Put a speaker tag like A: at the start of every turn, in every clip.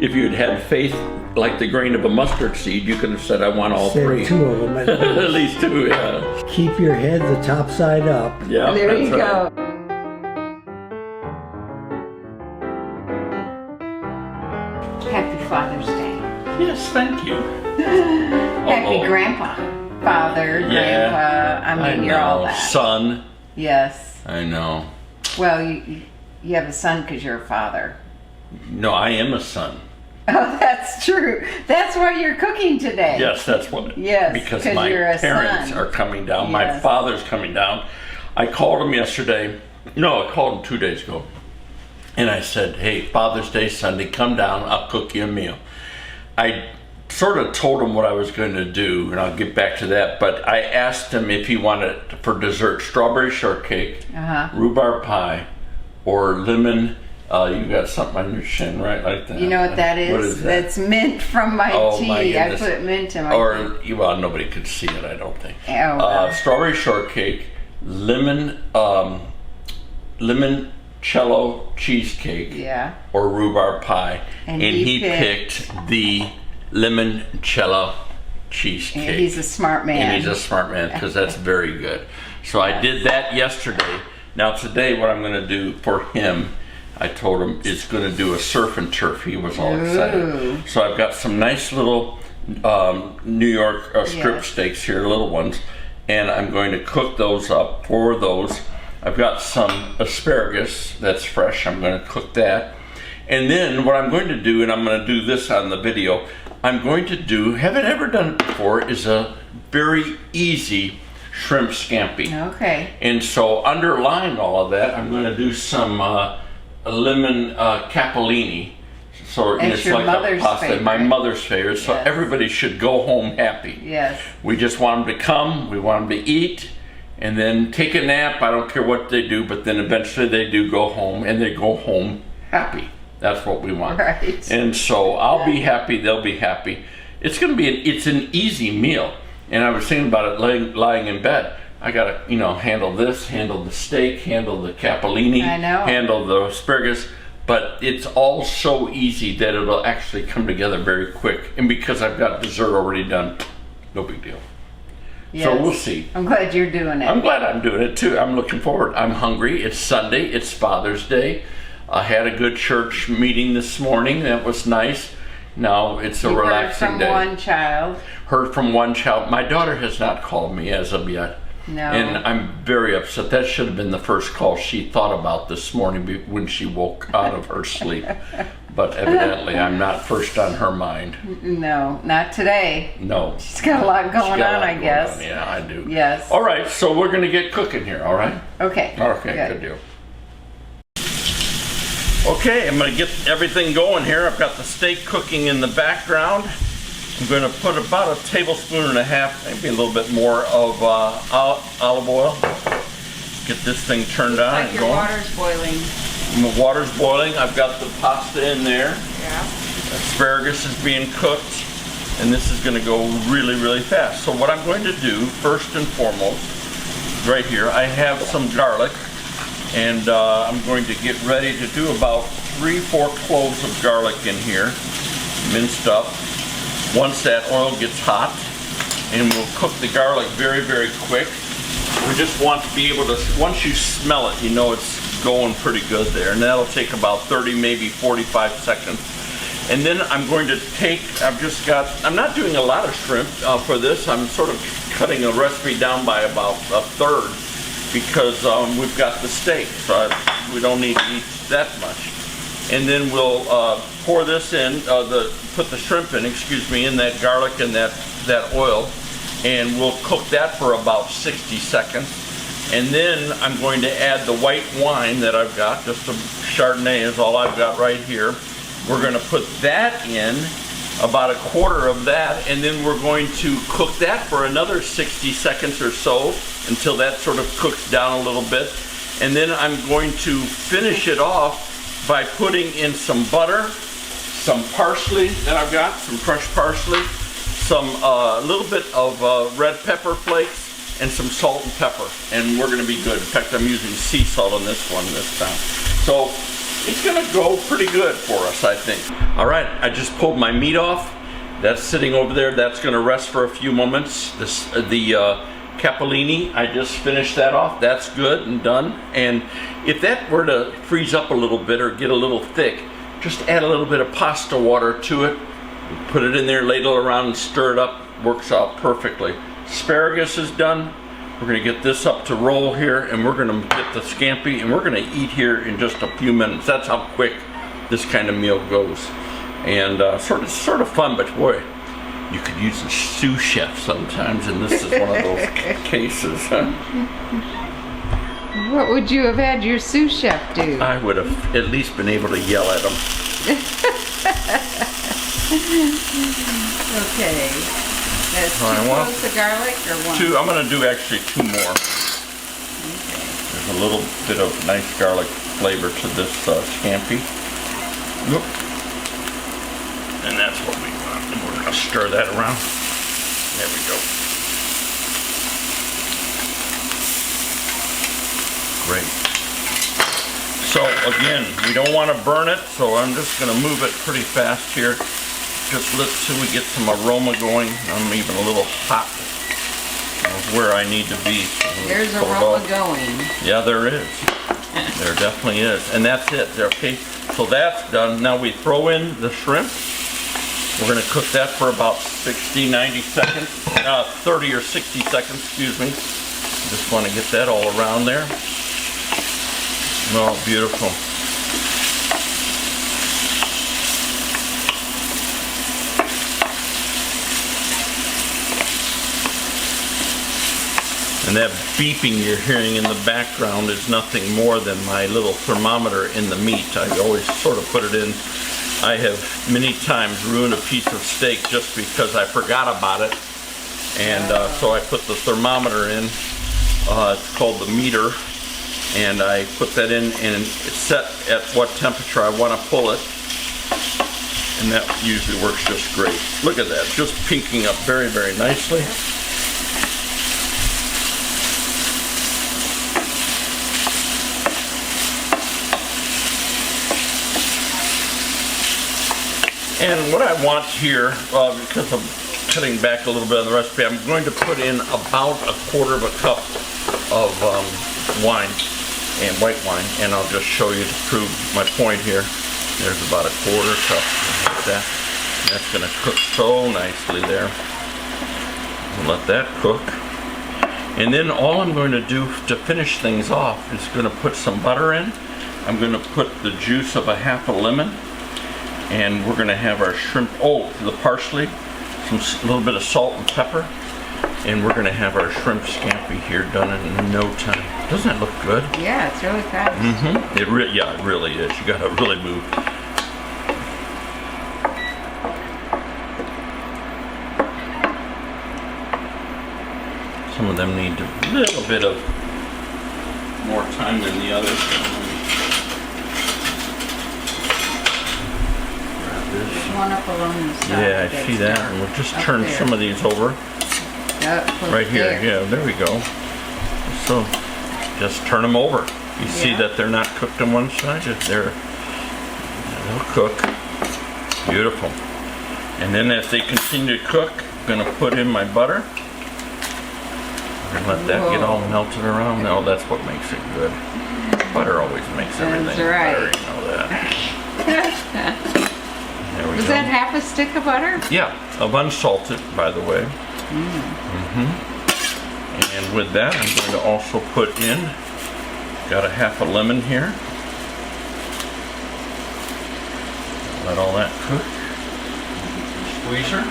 A: If you had had faith like the grain of a mustard seed, you could have said, I want all
B: Say
A: three.
B: 2 of them at least.
A: At least 2, yeah.
B: Keep your head the top side up.
A: Yeah,
C: There you
A: right.
C: go. Happy Father's Day.
A: Yes, thank you.
C: Happy Grandpa. Father,
A: Yeah,
C: Grandpa. I mean, you're all that.
A: Son.
C: Yes.
A: I know.
C: Well, you have a son because you're a father.
A: No, I am a son.
C: Oh, that's true. That's why you're cooking today.
A: Yes, that's what.
C: Yes,
A: because
C: 'cause
A: my
C: you're a
A: parents
C: son.
A: are coming down. My
C: Yes.
A: father's coming down. I called him yesterday. No, I called him 2 days ago. And I said, hey, Father's Day Sunday, come down. I'll cook you a meal. I sort of told him what I was going to do, and I'll get back to that. But I asked him if he wanted for dessert strawberry shortcake, rhubarb pie, or lemon. You got something on your chin, right, like that.
C: You know what that is?
A: What is that?
C: That's mint from my tea.
A: My
C: I
A: goodness.
C: put mint in my tea.
A: Or, well, nobody could see it, I don't think.
C: Oh, well.
A: Strawberry shortcake, limoncello cheesecake,
C: Yeah.
A: or rhubarb pie.
C: And
A: And
C: he
A: he picked the limoncello cheesecake.
C: And he's a smart man.
A: And he's a smart man, because that's very good. So I did that yesterday. Now today, what I'm going to do for him, I told him, is going to do a surf and turf. He was all excited. So I've got some nice little New York strip
C: Yes.
A: steaks here, little ones, and I'm going to cook those up for those. I've got some asparagus that's fresh. I'm going to cook that. And then what I'm going to do, and I'm going to do this on the video, I'm going to do, haven't ever done it before, is a very easy shrimp scampi.
C: Okay.
A: And so underlying all of that, I'm going to do some lemon capellini. So
C: That's
A: it's
C: your
A: like
C: mother's
A: a pasta, my
C: favorite.
A: mother's favorite. So
C: Yes.
A: everybody should go home happy.
C: Yes.
A: We just want them to come, we want them to eat, and then take a nap. I don't care what they do, but then eventually they do go home, and they go home happy. That's what we want.
C: Right.
A: And so I'll be happy, they'll be happy. It's going to be, it's an easy meal. And I was thinking about it lying in bed. I gotta, handle this, handle the steak, handle the capellini,
C: I know.
A: handle the asparagus. But it's all so easy that it'll actually come together very quick. And because I've got dessert already done, no big deal.
C: Yes.
A: So we'll see.
C: I'm glad you're doing it.
A: I'm glad I'm doing it too. I'm looking forward. I'm hungry. It's Sunday. It's Father's Day. I had a good church meeting this morning. That was nice. Now it's a
C: You
A: relaxing day.
C: heard from one child.
A: Heard from one child. My daughter has not called me as of yet.
C: No.
A: And I'm very upset. That should have been the first call she thought about this morning when she woke out of her sleep. But evidently I'm not first on her mind.
C: No, not today.
A: No.
C: She's got a lot going on, I guess.
A: Yeah, I do.
C: Yes.
A: All right, so we're going to get cooking here, all right?
C: Okay.
A: Okay, good deal. Okay, I'm going to get everything going here. I've got the steak cooking in the background. I'm going to put about a tablespoon and a half, maybe a little bit more of olive oil. Get this thing turned on
C: Like
A: and
C: your
A: going.
C: water's boiling.
A: The water's boiling. I've got the pasta in there.
C: Yeah.
A: Asparagus is being cooked, and this is going to go really, really fast. So what I'm going to do, first and foremost, right here, I have some garlic, and I'm going to get ready to do about 3-4 cloves of garlic in here, minced up. Once that oil gets hot, and we'll cook the garlic very, very quick. We just want to be able to, once you smell it, you know it's going pretty good there, and that'll take about 30, maybe 45 seconds. And then I'm going to take, I'm not doing a lot of shrimp for this. I'm sort of cutting a recipe down by about a third because we've got the steak, so we don't need to eat that much. And then we'll pour this in, put the shrimp in, in that garlic and that oil, and we'll cook that for about 60 seconds. And then I'm going to add the white wine that I've got, just a Chardonnay is all I've got right here. We're going to put that in, about a quarter of that, and then we're going to cook that for another 60 seconds or so until that sort of cooks down a little bit. And then I'm going to finish it off by putting in some butter, some parsley that I've got, some fresh parsley, some little bit of red pepper flakes, and some salt and pepper. And we're going to be good. In fact, I'm using sea salt on this one this time. So it's gonna go pretty good for us, I think. All right, I just pulled my meat off. That's sitting over there. That's gonna rest for a few moments. The capellini, I just finished that off. That's good and done. And if that were to freeze up a little bit or get a little thick, just add a little bit of pasta water to it. Put it in there, ladle around and stir it up. Works out perfectly. Asparagus is done. We're gonna get this up to roll here, and we're gonna get the scampi, and we're gonna eat here in just a few minutes. That's how quick this kind of meal goes. And sort of fun, but boy, you could use a sous chef sometimes, and this is one of those cases.
C: What would you have had your sous chef do?
A: I would have at least been able to yell at him.
C: Okay. That's 2 cloves of garlic or 1?
A: I'm going to do actually 2 more.
C: Okay.
A: There's a little bit of nice garlic flavor to this scampi. Whoop. And that's what we want. And we're going to stir that around. There we go. Great. So again, we don't want to burn it, so I'm just going to move it pretty fast here. Just till we get some aroma going. I'm even a little hot of where I need to be. So
C: there's aroma going.
A: Yeah, there is. There definitely is. And that's it. Okay, so that's done. Now we throw in the shrimp. We're going to cook that for about 60, 90 seconds. 30 or 60 seconds, excuse me. Just want to get that all around there. Oh, beautiful. And that beeping you're hearing in the background is nothing more than my little thermometer in the meat. I always sort of put it in. I have many times ruined a piece of steak just because I forgot about it. And so I put the thermometer in. It's called the meter. And I put that in, and it's set at what temperature I want to pull it. And that usually works just great. Look at that, just pinking up very, very nicely. And what I want here, because I'm cutting back a little bit on the recipe, I'm going to put in about 1/4 cup of wine, and white wine, and I'll just show you to prove my point here. There's about 1/4 cup like that. That's going to cook so nicely there. I'll let that cook. And then all I'm going to do to finish things off is going to put some butter in. I'm going to put the juice of a 1/2 lemon, and we're going to have our shrimp, the parsley, a little bit of salt and pepper, and we're going to have our shrimp scampi here done in no time. Doesn't that look good?
C: Yeah, it's really fast.
A: Mm-hmm. It really is. You got to really move. Some of them need a little bit of more time than the others.
C: There's one up along the side.
A: Yeah, I see that. And we'll just turn some of these over. Right here. Yeah, there we go. So just turn them over. You see that they're not cooked on one side. They'll cook. Beautiful. And then as they continue to cook, I'm going to put in my butter. And let that get all melted around. No, that's what makes it good. Butter always makes everything better. You know that. There we go.
C: Was that 1/2 stick of butter?
A: Yeah, of unsalted, by the way. And with that, I'm going to also put in, got a 1/2 lemon here. Let all that cook. Squeezer.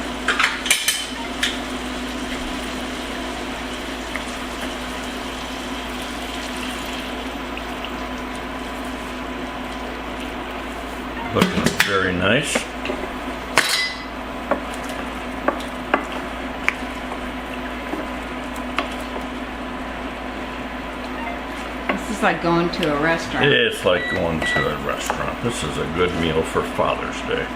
A: Looking very nice.
C: This is like going to a restaurant.
A: It's like going to a restaurant. This is a good meal for Father's Day.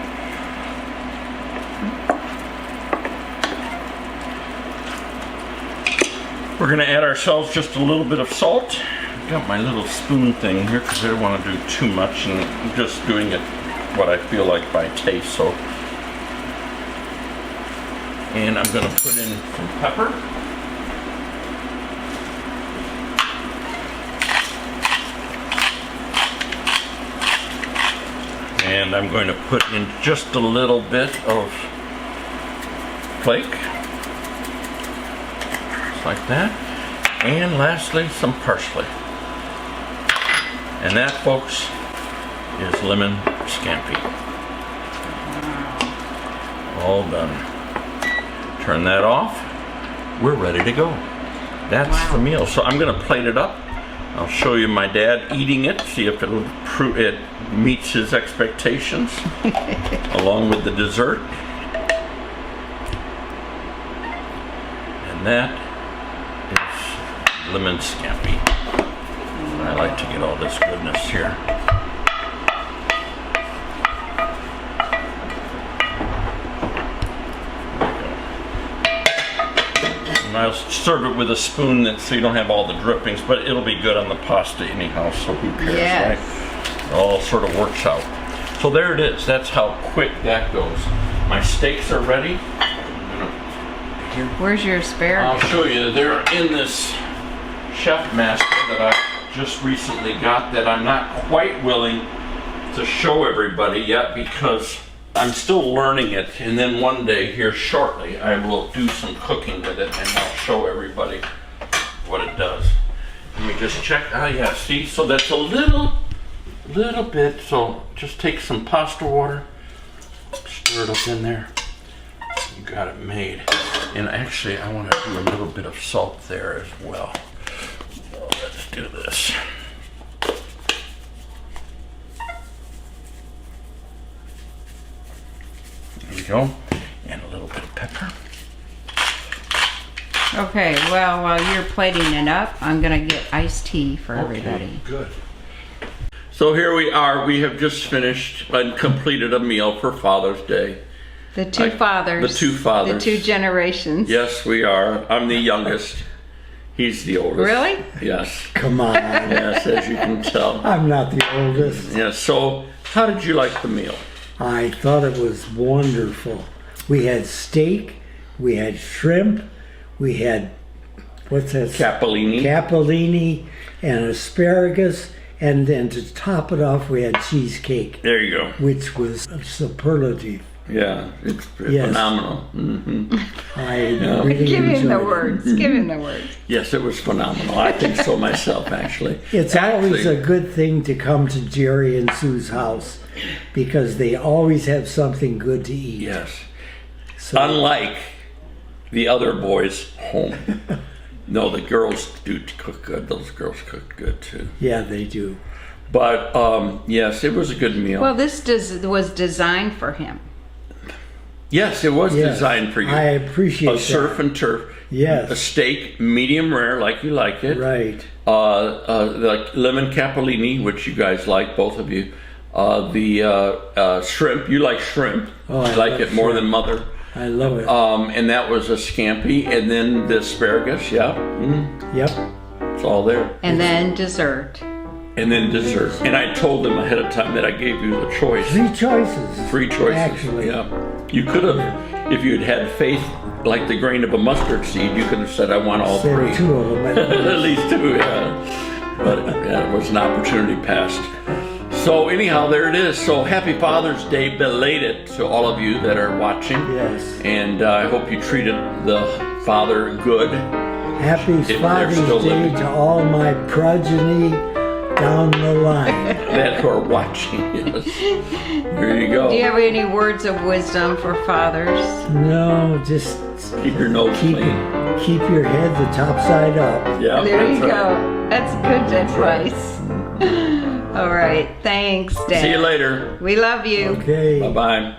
A: We're going to add ourselves just a little bit of salt. got my little spoon thing here because I don't want to do too much, and I'm just doing it what I feel like by taste. So, and I'm going to put in some pepper. And I'm going to put in just a little bit of flake, just like that. And lastly, some parsley. And that, folks, is lemon scampi. All done. Turn that off. We're ready to go. That's the meal. So I'm going to plate it up. I'll show you my dad eating it, see if it meets his expectations, along with the dessert. And that is lemon scampi. I like to get all this goodness here. And I'll serve it with a spoon so you don't have all the drippings, but it'll be good on the pasta anyhow, so who cares, right? It all sort of works out. So there it is. That's how quick that goes. My steaks are ready.
C: Where's your asparagus?
A: I'll show you. They're in this chef master that I just recently got that I'm not quite willing to show everybody yet because I'm still learning it, and then one day here shortly I will do some cooking with it and I'll show everybody what it does. Let me just check. Ah, yeah, see? So that's a little bit. So just take some pasta water, stir it up in there. You got it made. And actually I want to do a little bit of salt there as well. So let's do this. There we go. And a little bit of pepper.
C: Okay, well, while you're plating it up, I'm gonna get iced tea for everybody.
A: Good. So here we are. We have just finished and completed a meal for Father's Day.
C: The two fathers.
A: The two fathers.
C: The two generations.
A: Yes, we are. I'm the youngest. He's the oldest.
C: Really?
A: Yes.
B: Come on.
A: Yes, as you can tell.
B: I'm not the oldest.
A: Yes. So how did you like the meal?
B: I thought it was wonderful. We had steak, we had shrimp, we had, what's that?
A: Capellini.
B: Capellini and asparagus, and then to top it off we had cheesecake.
A: There you go.
B: Which was superlative.
A: Yeah, it's
B: Yes.
A: phenomenal.
B: I really
C: Give him
B: enjoyed
C: the
B: it.
C: words. Give him the words.
A: Yes, it was phenomenal. I think so myself, actually.
B: It's always a good thing to come to Jerry and Sue's house because they always have something good to eat.
A: Yes.
B: So,
A: Unlike the other boys' home. No, the girls do cook good. Those girls cook good too.
B: yeah, they do.
A: But yes, it was a good meal.
C: Well, this was designed for him.
A: Yes, it was
B: Yes,
A: designed for you.
B: I appreciate
A: A
B: that.
A: surf and turf.
B: Yes.
A: A steak, medium rare, like you like it.
B: Right.
A: Like lemon capellini, which you guys like, both of you. The shrimp, you like shrimp.
B: Oh, I
A: you like
B: love
A: it more
B: shrimp.
A: than mother.
B: I love it.
A: And that was a scampi, and then the asparagus, yeah.
B: Yep.
A: It's all there.
C: And then dessert.
A: And then dessert. And I told them ahead of time that I gave you the choice.
B: 3 choices.
A: 3 choices.
B: Actually.
A: Yeah. You could have, if you had faith like the grain of a mustard seed, you could have said, I want all
B: There
A: 3.
B: were 2 of them.
A: At least 2, yeah. But yeah, it was an opportunity passed. So anyhow, there it is. So happy Father's Day belated to all of you that are watching.
B: Yes.
A: And I hope you treated the father good.
B: Happy
A: they're
B: Father's
A: still
B: Day
A: living.
B: to all my progeny down the line.
A: That who are watching, yes. There you go.
C: Do you have any words of wisdom for fathers?
B: No, just
A: Keep your nose
B: keep
A: clean.
B: keep your head the top side up.
A: Yeah,
C: There
A: that's
C: you
A: right.
C: go. That's good advice. All right. Thanks, Dad.
A: See you later.
C: We love you.
B: Okay.
A: Bye-bye.